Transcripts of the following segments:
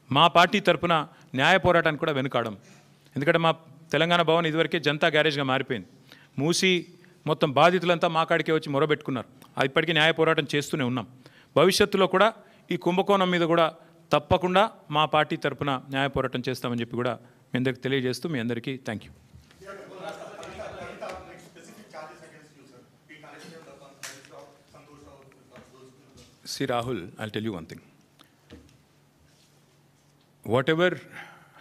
మా పార్టీ తరపున న్యాయ పోరాటానికి కూడా వెనుకాడం. ఎందుకంటే మా తెలంగాణ భవన్ ఇదివరకే జనతా గ్యారేజ్గా మారిపోయింది. మూసి మొత్తం బాధితులంతా మా కాడికే వచ్చి మొరబెట్టుకున్నారు. ఇప్పటికీ న్యాయ పోరాటం చేస్తూనే ఉన్నాం. భవిష్యత్తులో కూడా ఈ కుంభకోణం మీద కూడా తప్పకుండా మా పార్టీ తరపున న్యాయ పోరాటం చేస్తామని చెప్పి కూడా మీ అందరికీ తెలియజేస్తూ మీ అందరికీ thank you. See Rahul, I'll tell you one thing. Whatever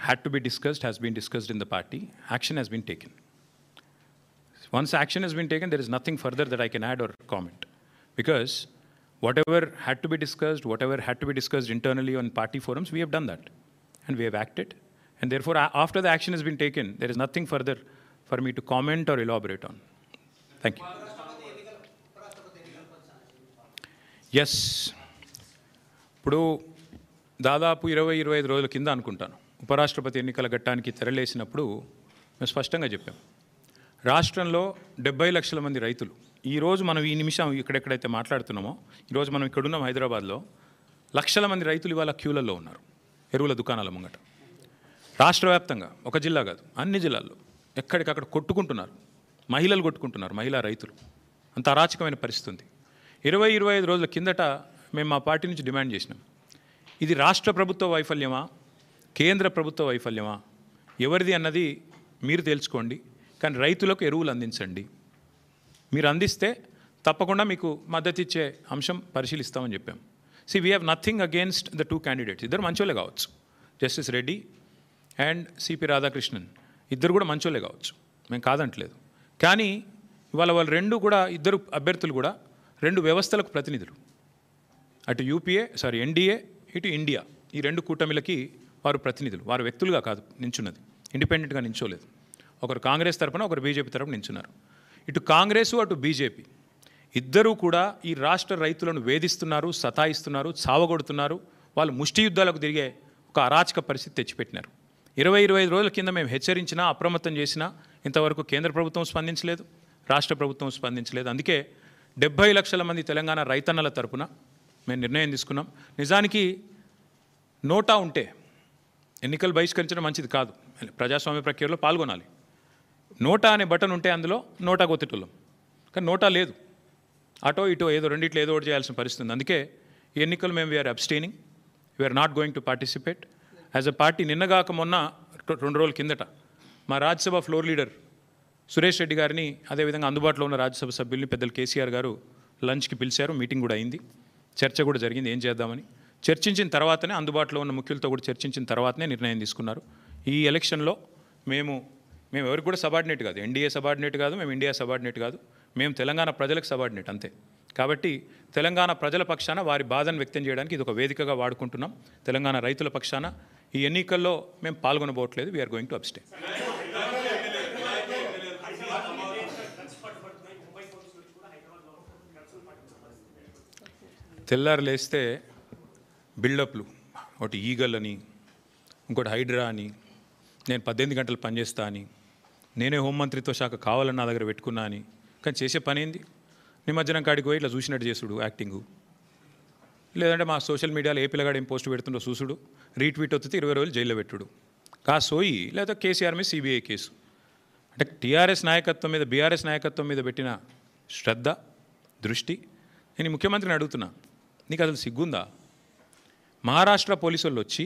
had to be discussed has been discussed in the party. Action has been taken. Once action has been taken, there is nothing further that I can add or comment. Because whatever had to be discussed internally on party forums, we have done that. And we have acted. And therefore, after the action has been taken, there is nothing further for me to comment or elaborate on. Thank you. Yes, ఇప్పుడు దాదాపు 20-25 రోజుల కింద అనుకుంటాను ఉపరాష్ట్రపతి ఎన్నికల ఘట్టానికి తెరలేసినప్పుడు మేము స్పష్టంగా చెప్పాం, రాష్ట్రంలో 70 లక్షల మంది రైతులు, ఈరోజు మనం ఈ నిమిషం ఇక్కడెక్కడైతే మాట్లాడుతున్నామో, ఈరోజు మనం ఇక్కడున్నాం హైదరాబాద్లో, లక్షల మంది రైతులు ఇవాళ క్యూలలో ఉన్నారు ఎరువుల దుకాణాల ముంగట. రాష్ట్ర వ్యాప్తంగా, ఒక జిల్లా కాదు, అన్ని జిల్లాల్లో ఎక్కడికక్కడ కొట్టుకుంటున్నారు, మహిళలు కొట్టుకుంటున్నారు, మహిళా రైతులు. అంత అరాచకమైన పరిస్థితి ఉంది. 20-25 రోజుల కిందట మేము మా పార్టీ నుంచి డిమాండ్ చేసినాం, ఇది రాష్ట్ర ప్రభుత్వ వైఫల్యమా, కేంద్ర ప్రభుత్వ వైఫల్యమా, ఎవరిది అన్నది మీరు తెలుసుకోండి, కానీ రైతులకు ఎరువులు అందించండి. మీరు అందిస్తే తప్పకుండా మీకు మద్దతు ఇచ్చే అంశం పరిశీలిస్తామని చెప్పాం. We have nothing against the 2 candidates. ఇద్దరు మంచోళ్ళే కావచ్చు, justice Reddy and CP Radhakrishnan ఇద్దరు కూడా మంచోళ్ళే కావచ్చు, మేము కాదంటలేదు. కానీ ఇవాళ వాళ్ళు ఇద్దరు అభ్యర్థులు కూడా 2 వ్యవస్థలకు ప్రతినిధులు. అటు ఎన్డీఏ, ఇటు ఇండియా, ఈ 2 కూటమిలకి వారు ప్రతినిధులు. వారు వ్యక్తులుగా కాదు నించున్నది, ఇండిపెండెంట్గా నించోలేదు. ఒకరు కాంగ్రెస్ తరపున, ఒకరు బీజేపీ తరపున నించున్నారు. ఇటు కాంగ్రెసు, అటు బీజేపీ ఇద్దరూ కూడా ఈ రాష్ట్ర రైతులను వేధిస్తున్నారు, సతాయిస్తున్నారు, చావగొడుతున్నారు. వాళ్ళు ముష్టి యుద్ధాలకు తిరిగే ఒక అరాచక పరిస్థితి తెచ్చిపెట్టినారు. 20-25 రోజుల కింద మేము హెచ్చరించినా, అప్రమత్తం చేసినా ఇంతవరకు కేంద్ర ప్రభుత్వం స్పందించలేదు, రాష్ట్ర ప్రభుత్వం స్పందించలేదు. అందుకే 70 లక్షల మంది తెలంగాణ రైతన్నల తరపున మేము నిర్ణయం తీసుకున్నాం. నిజానికి నోటా ఉంటే ఎన్నికలు బహిష్కరించడం మంచిది కాదు, ప్రజాస్వామ్య ప్రక్రియలో పాల్గొనాలి. నోటా అనే బటన్ ఉంటే అందులో నోటా కొత్తటోళ్ళం, కానీ నోటా లేదు. అటో ఇటో ఏదో రెండిట్లో ఏదో ఒకటి చేయాల్సిన పరిస్థితి ఉంది. అందుకే ఈ ఎన్నికలు మేము we're abstaining, we're not going to participate as a party. నిన్నగాక మొన్న 2 రోజుల కిందట మా రాజ్యసభ ఫ్లోర్ లీడర్ సురేష్ రెడ్డి గారిని, అదేవిధంగా అందుబాటులో ఉన్న రాజ్యసభ సభ్యుల్ని పెద్దలు కేసీఆర్ గారు లంచ్కి పిలిచారు. మీటింగ్ కూడా అయింది, చర్చ కూడా జరిగింది ఏం చేద్దామని. చర్చించిన తర్వాతనే, అందుబాటులో ఉన్న ముఖ్యులతో కూడా చర్చించిన తర్వాతనే నిర్ణయం తీసుకున్నారు. ఈ ఎలక్షన్లో మేము ఎవరికి కూడా సబార్డినేట్ కాదు, ఎన్డీఏ సబార్డినేట్ కాదు, మేము ఇండియా సబార్డినేట్ కాదు, మేము తెలంగాణ ప్రజలకు సబార్డినేట్ అంతే. కాబట్టి తెలంగాణ ప్రజల పక్షాన వారి బాధను వ్యక్తం చేయడానికి ఇది ఒక వేదికగా వాడుకుంటున్నాం. తెలంగాణ రైతుల పక్షాన ఈ ఎన్నికల్లో మేము పాల్గొనబోట్లేదు. We're going to abstain. తెల్లారు లేస్తే బిల్డప్లు, ఒకటి ఈగల్ అని, ఇంకోటి హైడ్రా అని, నేను 18 గంటలు పనిచేస్తా అని, నేనే హోంమంత్రిత్వ శాఖ కావాలని నా దగ్గర పెట్టుకున్నా అని. కానీ చేసే పని ఏంది? నిమజ్జనం కాడికి పోయి ఇట్లా చూసినట్టు చేసుడు యాక్టింగు, లేదంటే మా సోషల్ మీడియాలో ఏ పిల్లగాడు ఏం పోస్ట్ పెడుతుండో చూసుడు, రీట్వీట్ వస్తే 20 రోజులు జైల్లో పెట్టుడు, సోయి లేదా కేసీఆర్ మీద సిబిఐ కేసు. అంటే టీఆర్ఎస్ నాయకత్వం మీద, బీఆర్ఎస్ నాయకత్వం మీద పెట్టిన శ్రద్ధ, దృష్టి. నేను ముఖ్యమంత్రిని అడుగుతున్నా, నీకు అసలు సిగ్గుందా? మహారాష్ట్ర పోలీసు వాళ్ళు వచ్చి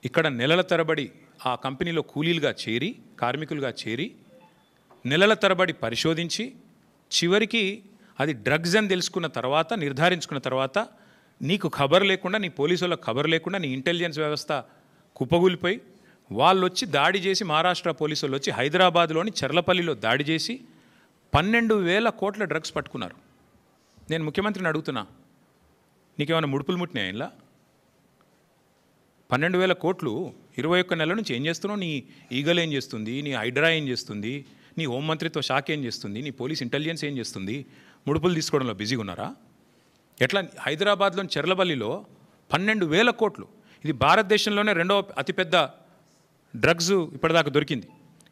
ఇక్కడ నెలల తరబడి ఆ కంపెనీలో కూలీలుగా చేరి, కార్మికులుగా చేరి, నెలల తరబడి పరిశోధించి, చివరికి అది డ్రగ్స్ అని తెలుసుకున్న తర్వాత, నిర్ధారించుకున్న తర్వాత, నీకు ఖబర్ లేకుండా, నీ పోలీసు వాళ్ళకి ఖబర్ లేకుండా, నీ ఇంటెలిజెన్స్ వ్యవస్థ కుప్పగూలిపోయి వాళ్ళు వచ్చి దాడి చేసి, మహారాష్ట్ర పోలీసు వాళ్ళు వచ్చి హైదరాబాద్లోని చర్లపల్లిలో దాడి చేసి 12,000 కోట్ల డ్రగ్స్ పట్టుకున్నారు. నేను ముఖ్యమంత్రిని అడుగుతున్నా, నీకేమైనా ముడుపులు ముట్టినాయి? ఇలా 12,000 కోట్లు 21 నెలల నుంచి ఏం చేస్తున్నావు? నీ ఈగల్ ఏం చేస్తుంది? నీ హైడ్రా ఏం చేస్తుంది? నీ హోంమంత్రిత్వ శాఖ ఏం చేస్తుంది? నీ పోలీస్ ఇంటెలిజెన్స్ ఏం చేస్తుంది? ముడుపులు తీసుకోవడంలో బిజీగా ఉన్నారా? ఎట్లా? హైదరాబాద్లోని చెర్లపల్లిలో 12,000 కోట్లు. ఇది భారతదేశంలోనే 2వ అతిపెద్ద డ్రగ్స్ ఇప్పటిదాకా దొరికింది.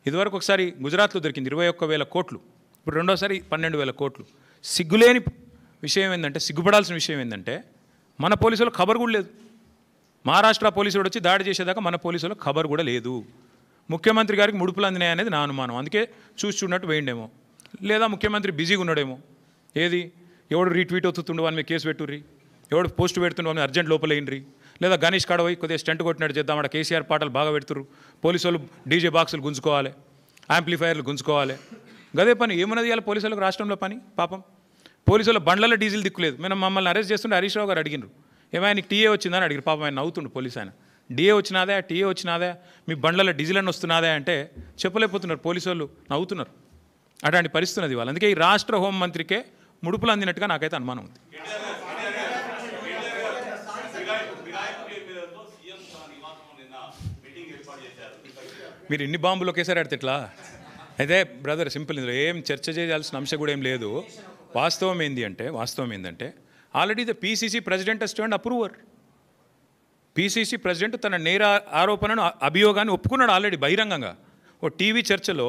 ఇదివరకు ఒకసారి గుజరాత్లో దొరికింది 21,000 కోట్లు, ఇప్పుడు రెండోసారి 12,000 కోట్లు. సిగ్గులేని విషయం ఏంటంటే, సిగ్గుపడాల్సిన విషయం ఏంటంటే, మన పోలీసులకు ఖబర్ కూడా లేదు. మహారాష్ట్ర పోలీసుడు వచ్చి దాడి చేసేదాకా మన పోలీసులో ఖబర్ కూడా లేదు. ముఖ్యమంత్రి గారికి ముడుపులు అందినాయి అనేది నా అనుమానం. అందుకే చూసి చూడనట్టు వేయండేమో, లేదా ముఖ్యమంత్రి బిజీగా ఉన్నాడేమో. ఏది ఎవడు రీట్వీట్ అవుతుండు వాని మీద కేసు పెట్టుర్రి, ఎవడు పోస్ట్ పెడుతుండు వాని అర్జెంట్ లోపల వేయండి, లేదా గణేష్ కాడపోయి కొద్దిగా స్టంట్ కొట్టినట్టు చేద్దాం, అక్కడ కేసీఆర్ పాటలు బాగా పెడుతురు, పోలీసు వాళ్ళు డీజే బాక్సులు గుంజుకోవాలి, యాంప్లిఫైర్లు గుంజుకోవాలి. గదే పని ఏమన్నది ఇవాళ పోలీసులకు రాష్ట్రంలో పని. పాపం పోలీసుల బండ్లలో డీజిల్ దిక్కులేదు. మేము మమ్మల్ని అరెస్ట్ చేస్తుంటే హరీష్ రావు గారు అడిగినారు, ఏమైనా నీకు టీఏ వచ్చిందని అడిగారు. పాపం ఆయన నవ్వుతుండు పోలీసు ఆయన. డిఏ వచ్చినాదా, టీఏ వచ్చినాదా, మీ బండ్లలో డీజిల్ అని వస్తున్నాదా అంటే చెప్పలేకపోతున్నారు. పోలీసు వాళ్ళు నవ్వుతున్నారు. అట్లాంటి పరిస్థితి ఉన్నది వాళ్ళు. అందుకే ఈ రాష్ట్ర హోంమంత్రికే ముడుపులు అందినట్టుగా నాకైతే అనుమానం ఉంది. మీరు ఇన్ని బాంబులు ఒకేసారి ఆడితే ఎట్లా? అయితే బ్రదర్ సింపుల్, ఇందులో ఏం చర్చ చేయాల్సిన అంశం కూడా ఏం లేదు. వాస్తవం ఏంటంటే already the PCC president has turned approver. PCC president తన నేర ఆరోపణను అభియోగాన్ని ఒప్పుకున్నాడు ఆల్రెడీ బహిరంగంగా. ఓ టీవీ చర్చలో